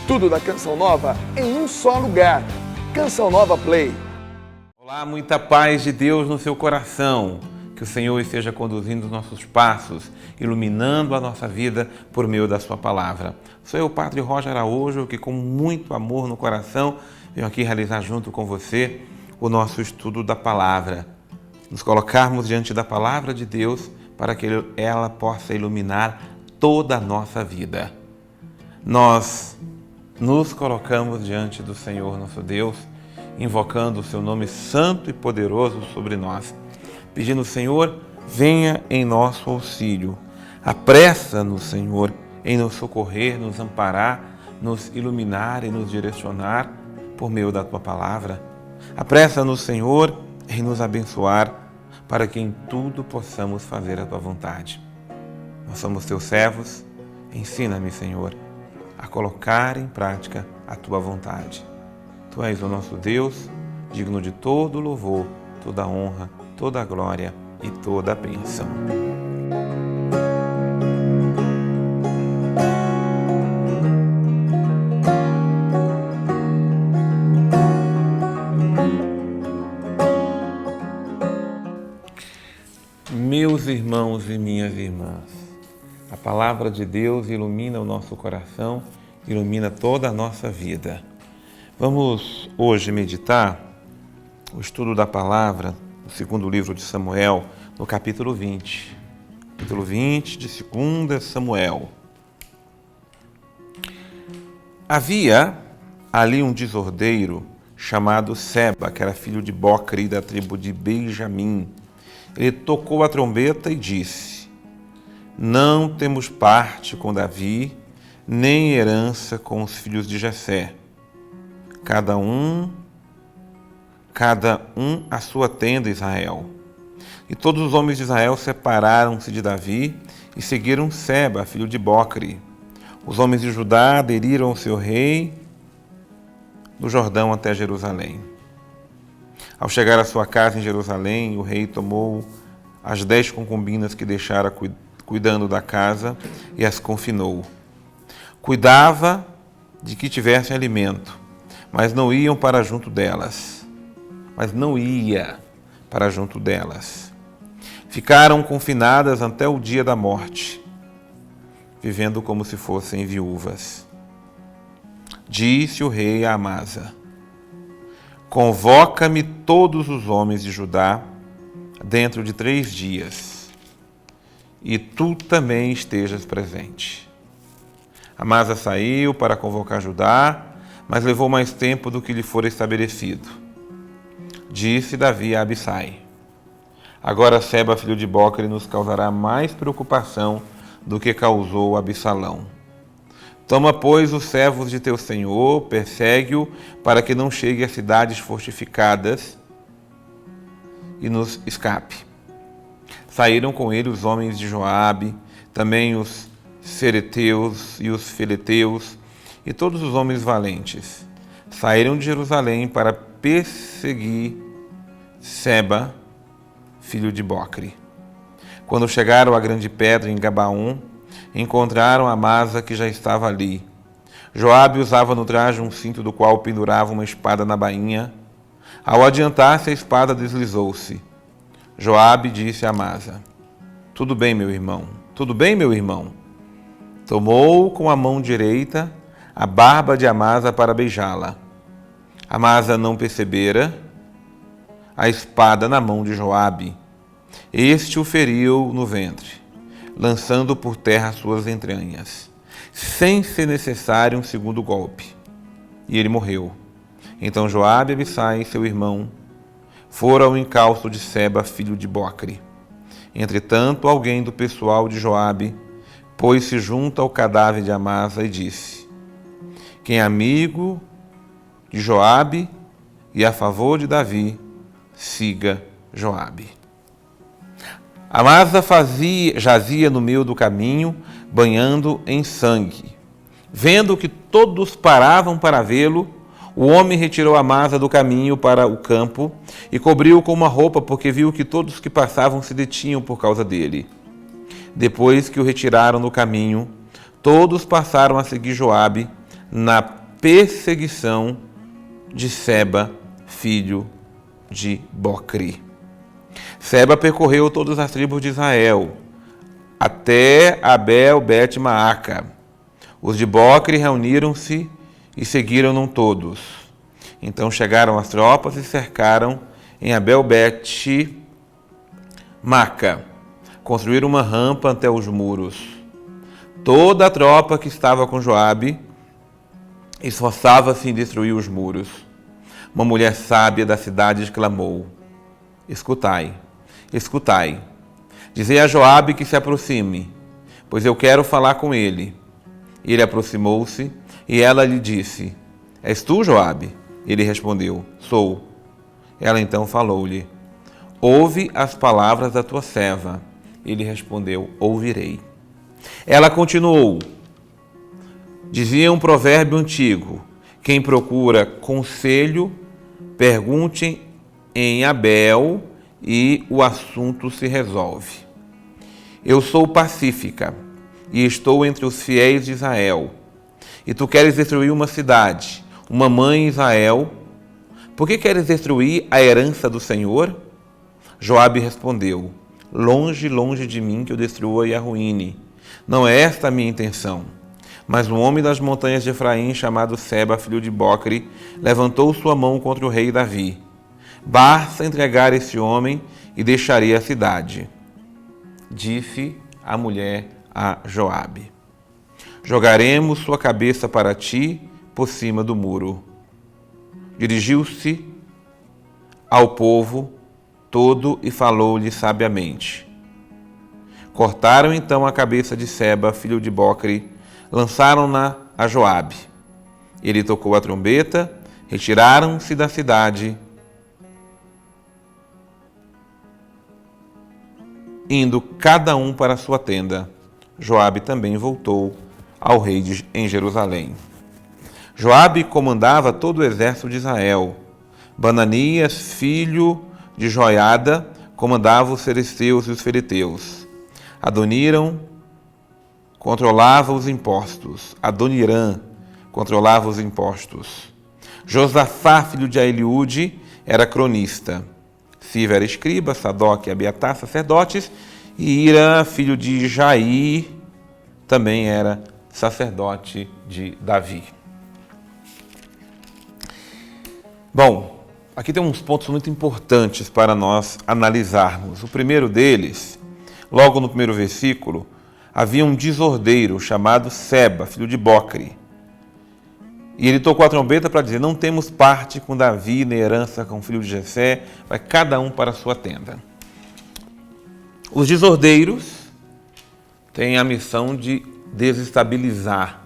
Tudo da Canção Nova em um só lugar. Canção Nova Play. Olá, muita paz de Deus no seu coração. Que o Senhor esteja conduzindo os nossos passos, iluminando a nossa vida por meio da sua palavra. Sou eu, Padre Roger Araújo, que com muito amor no coração venho aqui realizar junto com você o nosso estudo da palavra. Nos colocarmos diante da palavra de Deus para que ela possa iluminar toda a nossa vida. Nós nos colocamos diante do Senhor nosso Deus, invocando o seu nome santo e poderoso sobre nós, pedindo, Senhor, venha em nosso auxílio. Apressa-nos, Senhor, em nos socorrer, nos amparar, nos iluminar e nos direcionar por meio da Tua palavra. Apressa-nos, Senhor, em nos abençoar, para que em tudo possamos fazer a Tua vontade. Nós somos Teus servos. Ensina-me, Senhor, a colocar em prática a Tua vontade. Tu és o nosso Deus, digno de todo louvor, toda honra, toda a glória e toda a bênção. Meus irmãos e minhas irmãs, a palavra de Deus ilumina o nosso coração, ilumina toda a nossa vida. Vamos hoje meditar o estudo da palavra no segundo livro de Samuel, no capítulo 20. Capítulo 20 de 2 Samuel. Havia ali um desordeiro chamado Seba, que era filho de Bocri, da tribo de Benjamim. Ele tocou a trombeta e disse: Não temos parte com Davi, nem herança com os filhos de Jessé. Cada um a sua tenda, Israel. E todos os homens de Israel separaram-se de Davi e seguiram Seba, filho de Bocri. Os homens de Judá aderiram ao seu rei do Jordão até Jerusalém. Ao chegar à sua casa em Jerusalém, o rei tomou as 10 concubinas que deixara cuidando da casa e as confinou. Cuidava de que tivessem alimento, mas não ia para junto delas. Ficaram confinadas até o dia da morte, vivendo como se fossem viúvas. Disse o rei a Amasa: Convoca-me todos os homens de Judá dentro de 3 dias, e tu também estejas presente. Amasa saiu para convocar Judá, mas levou mais tempo do que lhe fora estabelecido. Disse Davi a Abissai: Agora Seba, filho de Bocri, nos causará mais preocupação do que causou Absalão. Toma, pois, os servos de teu senhor, persegue-o, para que não chegue às cidades fortificadas e nos escape. Saíram com ele os homens de Joabe, também os cereteus e os feleteus, e todos os homens valentes. Saíram de Jerusalém para perseguir Seba, filho de Bocri. Quando chegaram à grande pedra em Gabaon, encontraram Amasa, que já estava ali. Joabe usava no traje um cinto do qual pendurava uma espada na bainha. Ao adiantar-se, a espada deslizou-se. Joabe disse a Amasa: Tudo bem, meu irmão? Tudo bem, meu irmão? Tomou com a mão direita a barba de Amasa para beijá-la. Amasa não percebera a espada na mão de Joabe. Este o feriu no ventre, lançando por terra suas entranhas, sem ser necessário um segundo golpe. E ele morreu. Então Joabe e Abissai, seu irmão, foram ao encalço de Seba, filho de Bocri. Entretanto, alguém do pessoal de Joabe pôs-se junto ao cadáver de Amasa e disse: Quem é amigo de Joabe e a favor de Davi, siga Joabe. Amasa jazia no meio do caminho, banhando em sangue. Vendo que todos paravam para vê-lo, o homem retirou Amasa do caminho para o campo e cobriu-o com uma roupa, porque viu que todos que passavam se detinham por causa dele. Depois que o retiraram do caminho, todos passaram a seguir Joabe na perseguição de Seba, filho de Bocri. Seba percorreu todas as tribos de Israel, até Abel Bet-Maaca. Os de Bocri reuniram-se e seguiram-no todos. Então chegaram as tropas e cercaram em Abel Bet-Maaca. Construíram uma rampa até os muros. Toda a tropa que estava com Joabe esforçava-se em destruir os muros. Uma mulher sábia da cidade exclamou: escutai, escutai. Dizei a Joabe que se aproxime, pois eu quero falar com ele. Ele aproximou-se e ela lhe disse: és tu, Joabe? Ele respondeu: sou. Ela então falou-lhe: ouve as palavras da tua serva. Ele respondeu: ouvirei. Ela continuou: dizia um provérbio antigo: quem procura conselho, pergunte em Abel e o assunto se resolve. Eu sou pacífica e estou entre os fiéis de Israel. E tu queres destruir uma cidade, uma mãe Israel? Por que queres destruir a herança do Senhor? Joabe respondeu: longe, longe de mim que eu destrua e arruine. Não é esta a minha intenção. Mas um homem das montanhas de Efraim, chamado Seba, filho de Bocri, levantou sua mão contra o rei Davi. Basta entregar esse homem e deixarei a cidade. Disse a mulher a Joabe: jogaremos sua cabeça para ti por cima do muro. Dirigiu-se ao povo todo e falou-lhe sabiamente. Cortaram então a cabeça de Seba, filho de Bocri, lançaram-na a Joabe. Ele tocou a trombeta, retiraram-se da cidade, indo cada um para a sua tenda. Joabe também voltou ao rei em Jerusalém. Joabe comandava todo o exército de Israel. Bananias, filho de Joiada, comandava os filisteus e os filisteus. Adoniram controlava os impostos. Adoniram controlava os impostos. Josafá, filho de Aeliúde, era cronista. Siva era escriba, Sadoc e Abiatar, sacerdotes, e Ira, filho de Jair, também era sacerdote de Davi. Bom, aqui tem uns pontos muito importantes para nós analisarmos. O primeiro deles, logo no primeiro versículo, havia um desordeiro chamado Seba, filho de Bocri. E ele tocou a trombeta para dizer: não temos parte com Davi, nem herança com o filho de Jessé, vai cada um para a sua tenda. Os desordeiros têm a missão de desestabilizar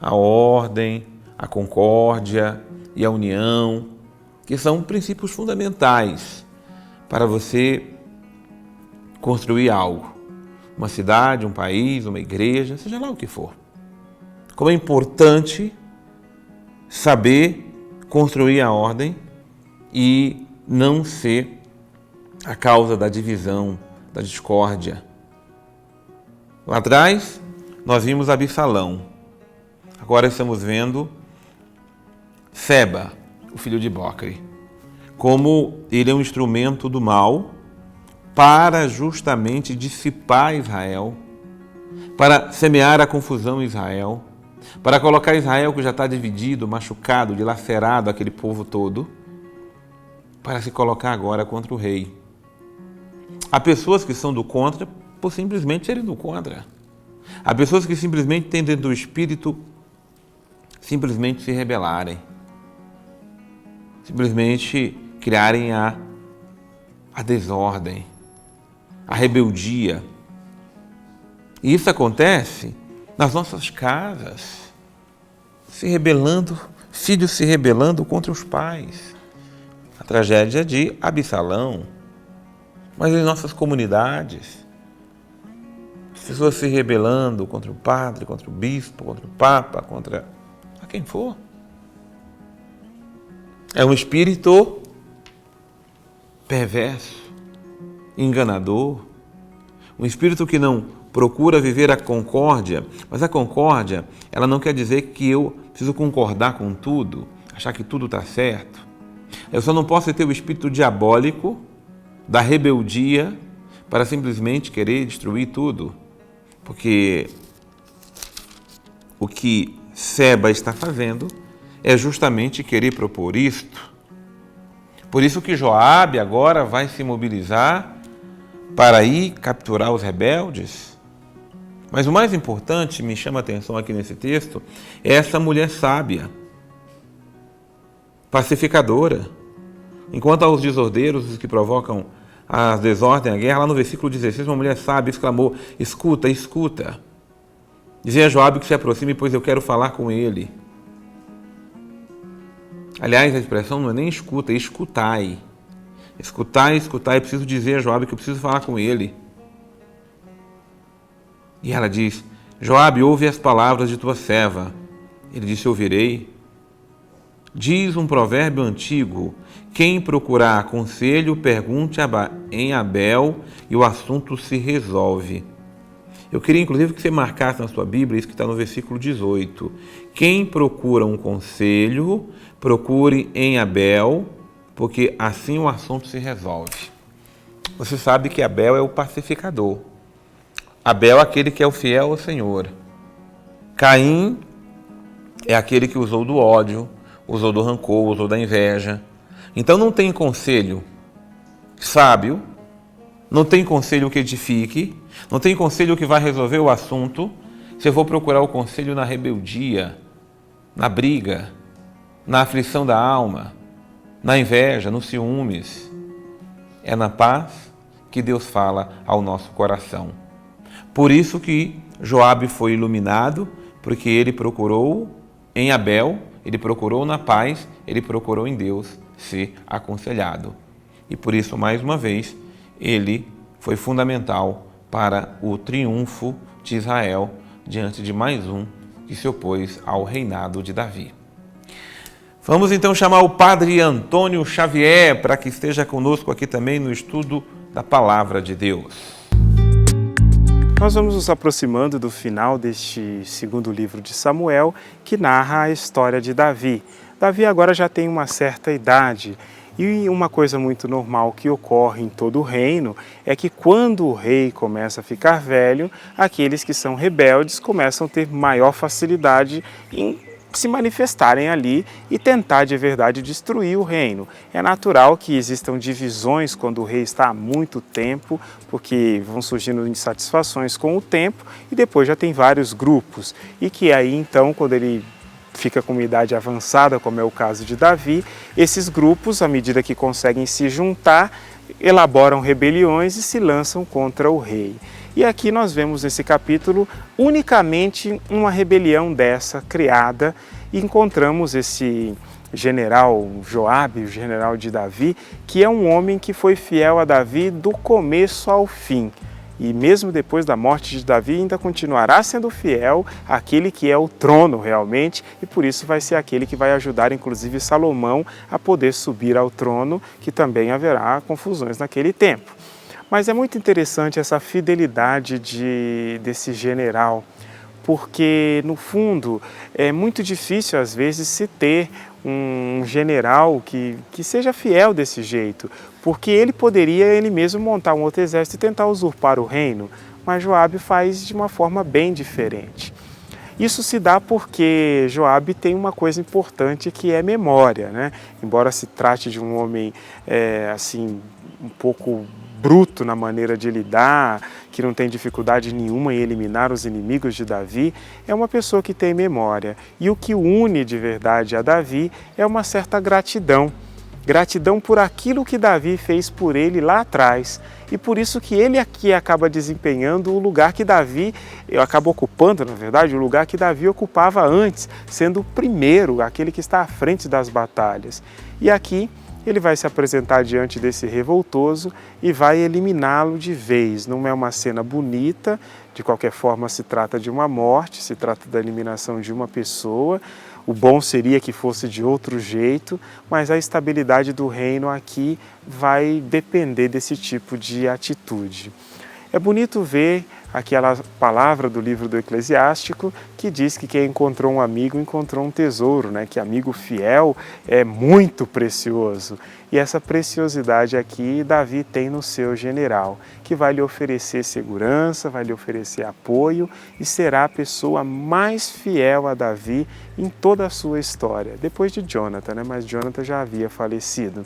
a ordem, a concórdia e a união, que são princípios fundamentais para você construir algo. Uma cidade, um país, uma igreja, seja lá o que for. Como é importante saber construir a ordem e não ser a causa da divisão, da discórdia. Lá atrás, nós vimos Absalão. Agora estamos vendo Seba, o filho de Bocri, como ele é um instrumento do mal para justamente dissipar Israel, para semear a confusão em Israel, para colocar Israel, que já está dividido, machucado, dilacerado, aquele povo todo, para se colocar agora contra o rei. Há pessoas que são do contra por simplesmente serem do contra. Há pessoas que simplesmente têm dentro do espírito simplesmente se rebelarem, simplesmente criarem a desordem, a rebeldia. E isso acontece nas nossas casas, se rebelando, filhos se rebelando contra os pais. A tragédia de Absalão. Mas em nossas comunidades, as pessoas se rebelando contra o padre, contra o bispo, contra o papa, contra quem for. É um espírito perverso, enganador, um espírito que não procura viver a concórdia, mas a concórdia, ela não quer dizer que eu preciso concordar com tudo, achar que tudo está certo. Eu só não posso ter o espírito diabólico da rebeldia para simplesmente querer destruir tudo, porque o que Seba está fazendo é justamente querer propor isto. Por isso que Joabe agora vai se mobilizar para ir capturar os rebeldes. Mas o mais importante, me chama a atenção aqui nesse texto, é essa mulher sábia, pacificadora. Enquanto aos desordeiros, os que provocam a desordem, a guerra, lá no versículo 16, uma mulher sábia exclamou: escuta, escuta. Dizia a Joabe que se aproxime, pois eu quero falar com ele. Aliás, a expressão não é nem escuta, é escutai. Escutai, escutai, eu preciso dizer a Joabe que eu preciso falar com ele. E ela diz: Joabe, ouve as palavras de tua serva. Ele disse: ouvirei. Diz um provérbio antigo: quem procurar conselho, pergunte em Abel e o assunto se resolve. Eu queria, inclusive, que você marcasse na sua Bíblia isso que está no versículo 18. Quem procura um conselho, procure em Abel, porque assim o assunto se resolve. Você sabe que Abel é o pacificador. Abel é aquele que é o fiel ao Senhor. Caim é aquele que usou do ódio, usou do rancor, usou da inveja. Então não tem conselho sábio, não tem conselho que edifique, não tem conselho que vai resolver o assunto, se eu vou procurar o conselho na rebeldia, na briga, na aflição da alma, na inveja, nos ciúmes. É na paz que Deus fala ao nosso coração. Por isso que Joabe foi iluminado, porque ele procurou em Abel, ele procurou na paz, ele procurou em Deus ser aconselhado. E por isso, mais uma vez, ele foi fundamental para o triunfo de Israel diante de mais um que se opôs ao reinado de Davi. Vamos então chamar o Padre Antônio Xavier para que esteja conosco aqui também no estudo da Palavra de Deus. Nós vamos nos aproximando do final deste segundo livro de Samuel, que narra a história de Davi. Davi agora já tem uma certa idade. E uma coisa muito normal que ocorre em todo o reino é que quando o rei começa a ficar velho, aqueles que são rebeldes começam a ter maior facilidade em se manifestarem ali e tentar de verdade destruir o reino. É natural que existam divisões quando o rei está há muito tempo, porque vão surgindo insatisfações com o tempo e depois já tem vários grupos. E que aí então, quando ele fica com uma idade avançada, como é o caso de Davi, esses grupos, à medida que conseguem se juntar, elaboram rebeliões e se lançam contra o rei. E aqui nós vemos nesse capítulo unicamente uma rebelião dessa criada e encontramos esse general Joabe, o general de Davi, que é um homem que foi fiel a Davi do começo ao fim. E mesmo depois da morte de Davi ainda continuará sendo fiel àquele que é o trono realmente, e por isso vai ser aquele que vai ajudar inclusive Salomão a poder subir ao trono, que também haverá confusões naquele tempo. Mas é muito interessante essa fidelidade desse general, porque no fundo é muito difícil às vezes se ter um general que seja fiel desse jeito, porque ele poderia ele mesmo montar um outro exército e tentar usurpar o reino, mas Joabe faz de uma forma bem diferente. Isso se dá porque Joabe tem uma coisa importante que é memória, né? Embora se trate de um homem assim um pouco bruto na maneira de lidar, que não tem dificuldade nenhuma em eliminar os inimigos de Davi, é uma pessoa que tem memória. E o que une de verdade a Davi é uma certa gratidão. Gratidão por aquilo que Davi fez por ele lá atrás. E por isso que ele aqui acaba desempenhando o lugar que Davi, acaba ocupando, na verdade, o lugar que Davi ocupava antes, sendo o primeiro, aquele que está à frente das batalhas. E aqui ele vai se apresentar diante desse revoltoso e vai eliminá-lo de vez. Não é uma cena bonita, de qualquer forma se trata de uma morte, se trata da eliminação de uma pessoa. O bom seria que fosse de outro jeito, mas a estabilidade do reino aqui vai depender desse tipo de atitude. É bonito ver aquela palavra do livro do Eclesiástico que diz que quem encontrou um amigo encontrou um tesouro, né? Que amigo fiel é muito precioso. E essa preciosidade aqui Davi tem no seu general, que vai lhe oferecer segurança, vai lhe oferecer apoio e será a pessoa mais fiel a Davi em toda a sua história, depois de Jonathan, né? Mas Jonathan já havia falecido.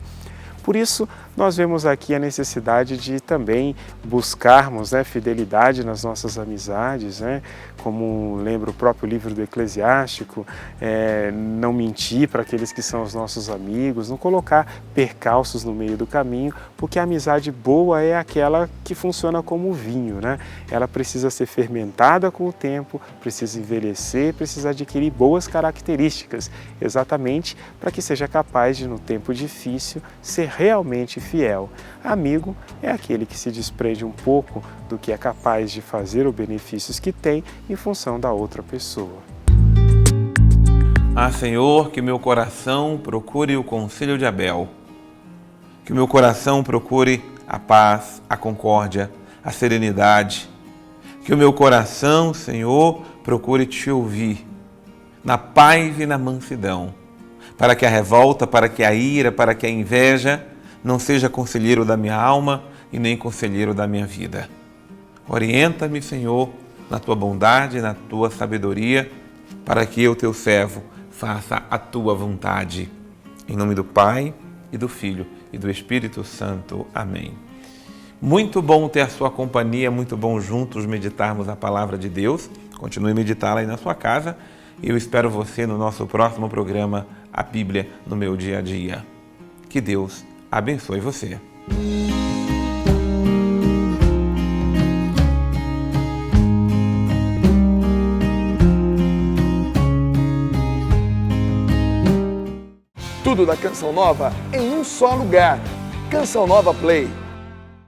Por isso, nós vemos aqui a necessidade de também buscarmos, né, fidelidade nas nossas amizades, né? Como lembra o próprio livro do Eclesiástico, não mentir para aqueles que são os nossos amigos, não colocar percalços no meio do caminho, porque a amizade boa é aquela que funciona como vinho, né? Ela precisa ser fermentada com o tempo, precisa envelhecer, precisa adquirir boas características, exatamente para que seja capaz de, no tempo difícil, ser realmente fiel. Amigo é aquele que se desprende um pouco do que é capaz de fazer ou benefícios que tem em função da outra pessoa. Ah, Senhor, que meu coração procure o conselho de Abel, que o meu coração procure a paz, a concórdia, a serenidade, que o meu coração, Senhor, procure te ouvir, na paz e na mansidão, para que a revolta, para que a ira, para que a inveja não seja conselheiro da minha alma e nem conselheiro da minha vida. Orienta-me, Senhor, na tua bondade, na tua sabedoria, para que eu, teu servo, faça a tua vontade. Em nome do Pai, e do Filho, e do Espírito Santo. Amém. Muito bom ter a sua companhia, muito bom juntos meditarmos a palavra de Deus. Continue a meditá-la aí na sua casa. E eu espero você no nosso próximo programa, A Bíblia no Meu Dia a Dia. Que Deus abençoe você. Tudo da Canção Nova em um só lugar. Canção Nova Play.